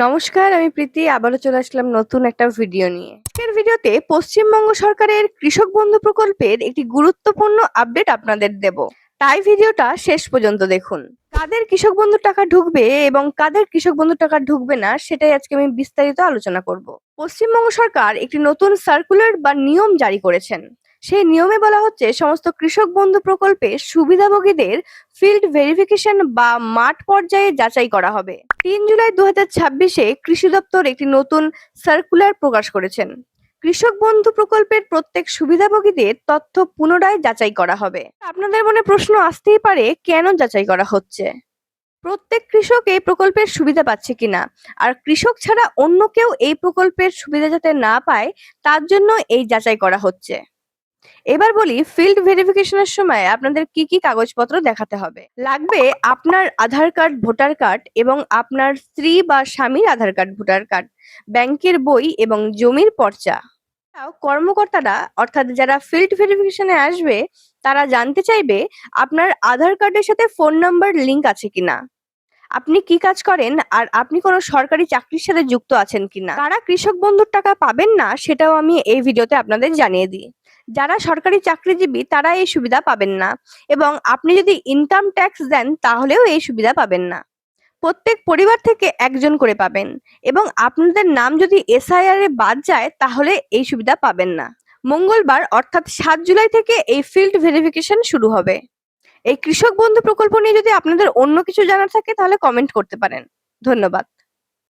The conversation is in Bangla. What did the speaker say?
নমস্কার, আমি প্রীতি আবারও চলে আসলাম নতুন একটা ভিডিও নিয়ে। আজকের ভিডিওতে পশ্চিমবঙ্গ সরকারের কৃষক বন্ধু প্রকল্পের একটি গুরুত্বপূর্ণ আপডেট আপনাদের দেব। তাই ভিডিওটা শেষ পর্যন্ত দেখুন। কাদের কৃষক বন্ধুর টাকা ঢুকবে এবং কাদের কৃষক বন্ধুর টাকা ঢুকবে না সেটাই আজকে আমি বিস্তারিত আলোচনা করব। পশ্চিমবঙ্গ সরকার একটি নতুন সার্কুলার বা নিয়ম জারি করেছেন। সেই নিয়মে বলা হচ্ছে সমস্ত কৃষক বন্ধু প্রকল্পে সুবিধাভোগীদের ফিল্ড ভেরিফিকেশন বা মাঠ পর্যায়ে যাচাই করা হবে। ৩ জুলাই ২০২৬-এ কৃষি দপ্তর একটি নতুন সার্কুলার প্রকাশ করেছেন। কৃষক বন্ধু প্রকল্পের প্রত্যেক সুবিধাভোগীদের তথ্য পুনরায় যাচাই করা হবে। আপনাদের মনে প্রশ্ন আসতেই পারে, কেন যাচাই করা হচ্ছে? প্রত্যেক কৃষক এই প্রকল্পের সুবিধা পাচ্ছে কিনা, আর কৃষক ছাড়া অন্য কেউ এই প্রকল্পের সুবিধা যাতে না পায় তার জন্য এই যাচাই করা হচ্ছে। এবার বলি, ফিল্ড ভেরিফিকেশনের সময় আপনাদের কি কি কাগজপত্র দেখাতে হবে। লাগবে আপনার আধার কার্ড, ভোটার কার্ড এবং আপনার স্ত্রী বা স্বামীর আধার কার্ড, ভোটার কার্ড, ব্যাংকের বই এবং জমির পর্চা। কর্মকর্তারা অর্থাৎ যারা ফিল্ড ভেরিফিকেশনে আসবে তারা জানতে চাইবে আপনার আধার কার্ডের সাথে ফোন নাম্বার লিংক আছে কিনা, আপনি কি কাজ করেন, আর আপনি কোনো সরকারি চাকরির সাথে যুক্ত আছেন কিনা। কারা কৃষক বন্ধুর টাকা পাবেন না সেটাও আমি এই ভিডিওতে আপনাদের জানিয়ে দিই। যারা সরকারি চাকরিজীবী তারা এই সুবিধা পাবেন না, এবং আপনি যদি ইনকাম ট্যাক্স দেন তাহলেও এই সুবিধা পাবেন না। প্রত্যেক পরিবার থেকে একজন করে পাবেন, এবং আপনাদের নাম যদি এসআইআর এ বাদ যায় তাহলে এই সুবিধা পাবেন না। মঙ্গলবার অর্থাৎ ৭ জুলাই থেকে এই ফিল্ড ভেরিফিকেশন শুরু হবে। এই কৃষক বন্ধু প্রকল্প নিয়ে যদি আপনাদের অন্য কিছু জানার থাকে তাহলে কমেন্ট করতে পারেন। ধন্যবাদ।